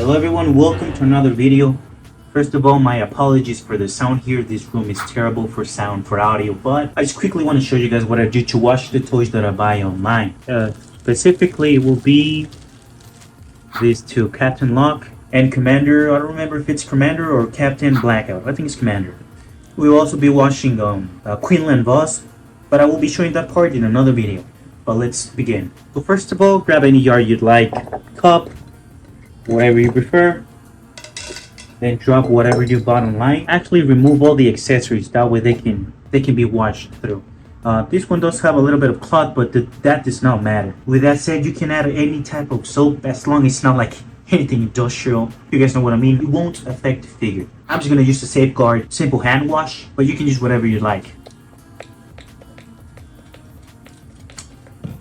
Hello everyone, welcome to another video. First of all, my apologies for the sound here. This room is terrible for sound, for audio, but I just quickly want to show you guys what I do to wash the toys that I buy online. Specifically, it will be these two, Captain Lock and Commander. I don't remember if it's Commander or Captain Blackout. I think it's Commander. We will also be washing Queenland Vase, but I will be showing that part in another video. But let's begin. So first of all, grab any yard you'd like, cup, whatever you prefer. Then drop whatever you bought online. Actually remove all the accessories, that way they can be washed through. This one does have a little bit of cloth, but that does not matter. With that said, you can add any type of soap as long as it's not like anything industrial. You guys know what I mean. It won't affect the figure. I'm just gonna use the Safeguard simple hand wash, but you can use whatever you like.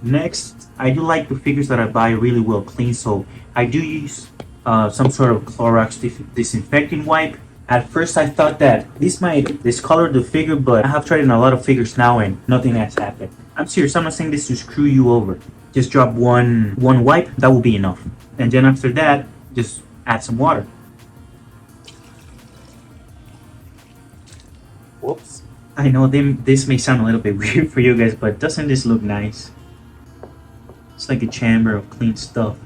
Next, I do like the figures that I buy really well clean, so I do use some sort of Clorox disinfecting wipe. At first I thought that this might discolor the figure, but I have tried in a lot of figures now and nothing has happened. I'm serious, I'm not saying this to screw you over. Just drop one wipe, that will be enough. And then after that, just add some water. Whoops. I know this may sound a little bit weird for you guys, but doesn't this look nice? It's like a chamber of clean stuff.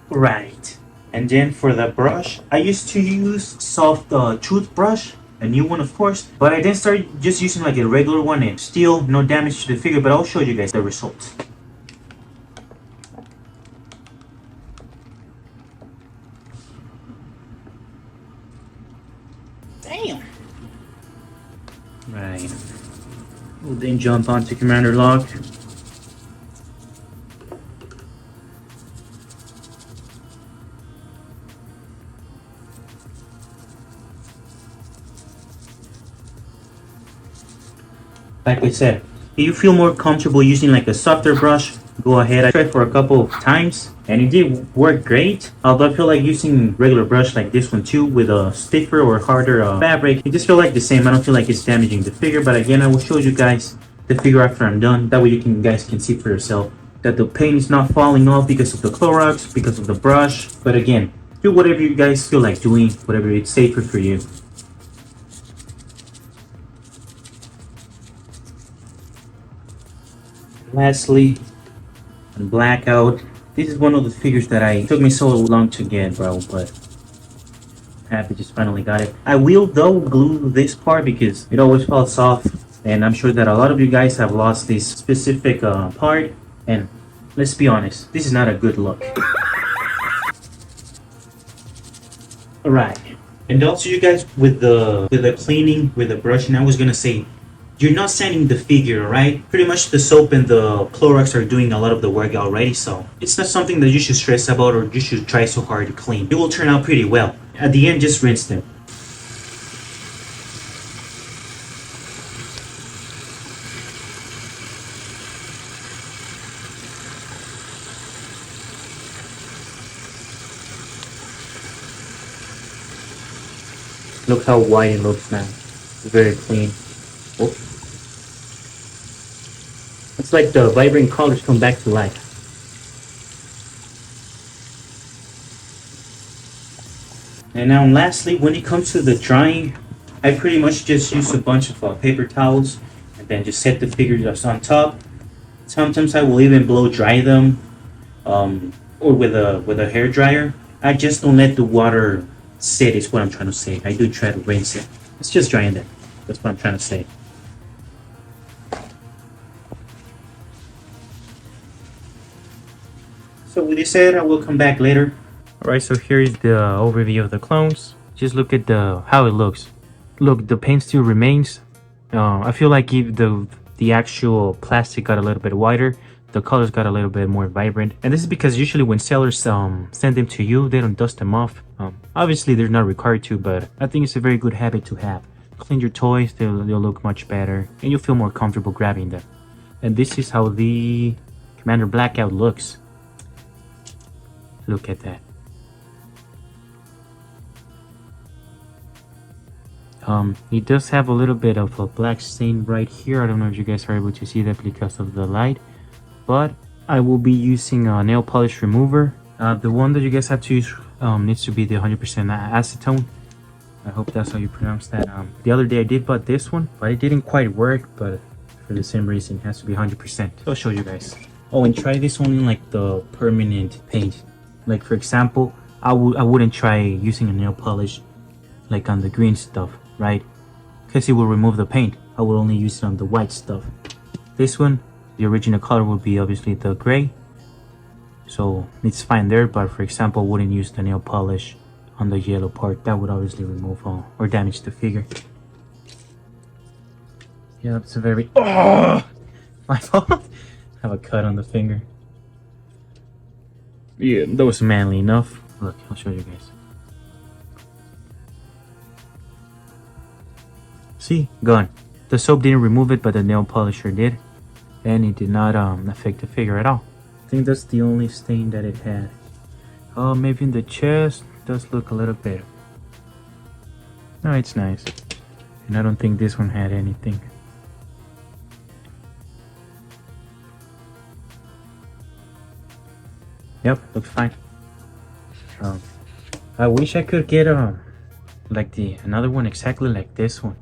Right, and then for the brush, I used to use soft toothbrush, a new one of course, but I then started just using like a regular one and still no damage to the figure, but I'll show you guys the results. Damn! Right, we'll then jump onto Commander Lock. Like I said, if you feel more comfortable using like a softer brush, go ahead. I tried for a couple of times and it did work great. Although I feel like using regular brush like this one too with a stiffer or harder fabric, it just feel like the same. I don't feel like it's damaging the figure, but again, I will show you guys the figure after I'm done. That way you guys can see for yourself that the paint is not falling off because of the Clorox, because of the brush. But again, do whatever you guys feel like doing, whatever it's safer for you. Lastly, on Blackout, this is one of the figures that took me so long to get, bro, but happy just finally got it. I will though glue this part because it always falls off, and I'm sure that a lot of you guys have lost this specific part, and let's be honest, this is not a good look. Alright, and also you guys with the cleaning, with the brushing, I was gonna say, you're not sanding the figure, right? Pretty much the soap and the Clorox are doing a lot of the work already, so it's not something that you should stress about or you should try so hard to clean. It will turn out pretty well. At the end, just rinse them. Look how white it looks now. It's very clean. Oh. It's like the vibrant colors come back to life. And now lastly, when it comes to the drying, I pretty much just use a bunch of paper towels and then just set the figures on top. Sometimes I will even blow dry them or with a hair dryer. I just don't let the water sit is what I'm trying to say. I do try to rinse it. It's just drying them. That's what I'm trying to say. So with this said, I will come back later. Alright, so here is the overview of the clones. Just look at how it looks. Look, the paint still remains. I feel like if the actual plastic got a little bit whiter, the colors got a little bit more vibrant. And this is because usually when sellers send them to you, they don't dust them off. Obviously, they're not required to, but I think it's a very good habit to have. Clean your toys, they'll look much better, and you'll feel more comfortable grabbing them. And this is how the Commander Blackout looks. Look at that. It does have a little bit of a black stain right here. I don't know if you guys are able to see that because of the light, but I will be using a nail polish remover. The one that you guys have to use needs to be the 100% acetone. I hope that's how you pronounce that. The other day I did bought this one, but it didn't quite work, but for the same reason, it has to be 100%. So I'll show you guys. Oh, and try this one in like the permanent paint. Like for example, I wouldn't try using a nail polish like on the green stuff, right? Because it will remove the paint. I will only use it on the white stuff. This one, the original color would be obviously the gray, so it's fine there. But for example, I wouldn't use the nail polish on the yellow part. That would obviously remove or damage the figure. Yeah, it's a very my fault. I have a cut on the finger. Yeah, that was manly enough. Look, I'll show you guys. See, gone. The soap didn't remove it, but the nail polisher did, and it did not affect the figure at all. I think that's the only stain that it had. Maybe in the chest does look a little bit. No, it's nice, and I don't think this one had anything. Yep, looks fine. I wish I could get like another one exactly like this one.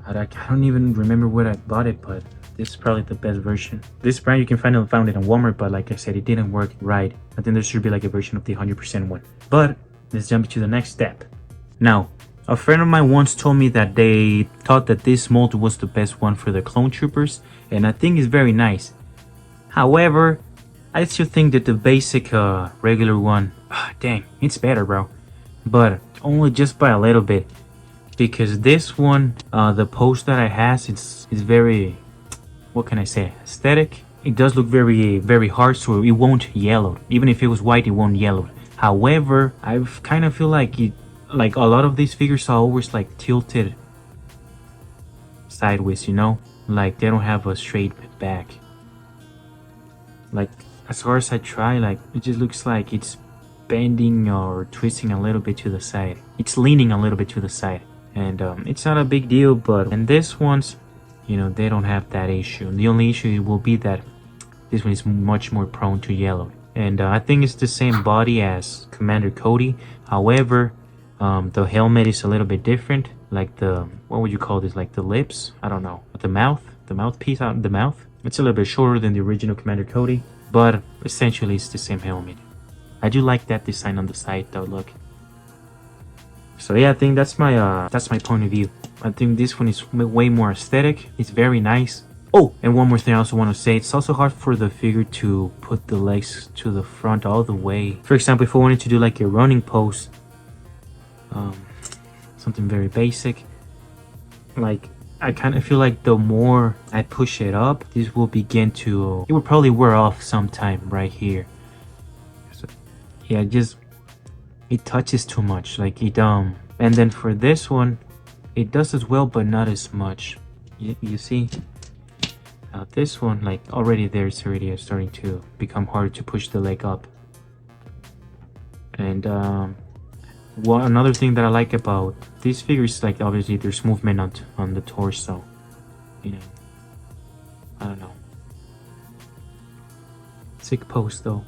I don't even remember where I bought it, but this is probably the best version. This brand you can found it in Walmart, but like I said, it didn't work right. I think there should be like a version of the 100% one. But let's jump to the next step. Now, a friend of mine once told me that they thought that this mold was the best one for the clone troopers, and I think it's very nice. However, I still think that the basic regular one, dang, it's better, bro. But only just by a little bit, because this one, the post that it has, is very, what can I say, aesthetic. It does look very hard, so it won't yellow. Even if it was white, it won't yellow. However, I kind of feel like like a lot of these figures are always like tilted sideways, you know, like they don't have a straight back. Like as far as I try, like it just looks like it's bending or twisting a little bit to the side. It's leaning a little bit to the side, and it's not a big deal. But and this one's, you know, they don't have that issue. The only issue will be that this one is much more prone to yellow. And I think it's the same body as Commander Cody. However, the helmet is a little bit different. Like the, what would you call this? Like the lips? I don't know. The mouthpiece out the mouth. It's a little bit shorter than the original Commander Cody, but essentially it's the same helmet. I do like that design on the side though, look. So yeah, I think that's my point of view. I think this one is way more aesthetic. It's very nice. Oh, and one more thing I also want to say, it's also hard for the figure to put the legs to the front all the way. For example, if I wanted to do like a running pose, something very basic, like I kind of feel like the more I push it up, this will begin to, it will probably wear off sometime right here. So yeah, it touches too much, like it and then for this one, it does as well, but not as much. You see? This one, like already there's already starting to become harder to push the leg up. And another thing that I like about these figures, like obviously there's movement on the torso, you know. I don't know. Sick pose though.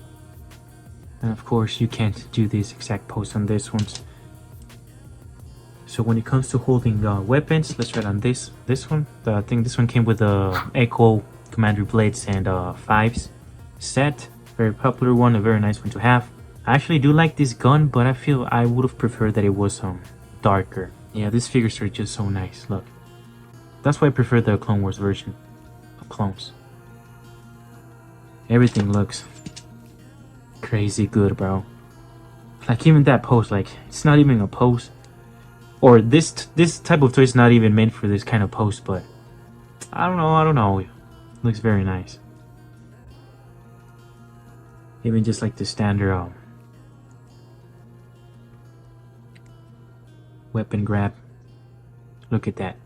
And of course you can't do this exact pose on this one. So when it comes to holding weapons, let's try on this one. I think this one came with the Echo Commander Blades and 5s set. Very popular one, a very nice one to have. I actually do like this gun, but I feel I would have preferred that it was darker. Yeah, these figures are just so nice, look. That's why I prefer the Clone Wars version of clones. Everything looks crazy good, bro. Like even that pose, like it's not even a pose. Or this type of toy is not even meant for this kind of pose, but I don't know. It looks very nice. Even just like the standard weapon grab. Look at that.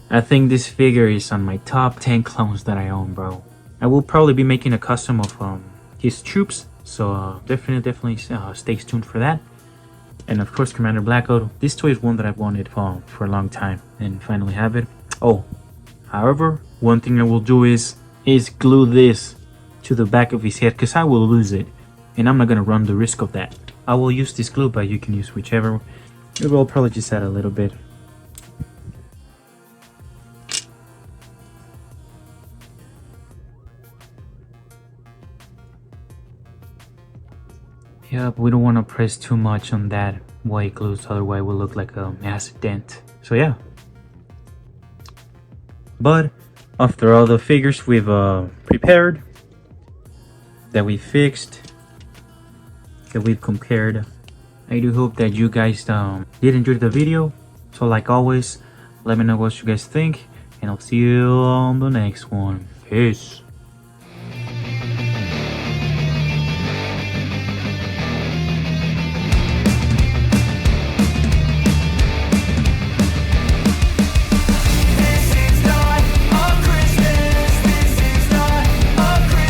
I think this figure is on my top 10 clones that I own, bro. I will probably be making a custom of his troops, so definitely stay tuned for that. And of course, Commander Blackout. This toy is one that I've wanted for a long time and finally have it. Oh, however, one thing I will do is glue this to the back of his head, because I will lose it and I'm not gonna run the risk of that. I will use this glue, but you can use whichever. It will probably just add a little bit. Yeah, but we don't want to press too much on that white glue, so otherwise it will look like a massive dent. So yeah. But after all the figures we've prepared, that we fixed, that we've compared, I do hope that you guys did enjoy the video. So like always, let me know what you guys think, and I'll see you on the next one. Peace.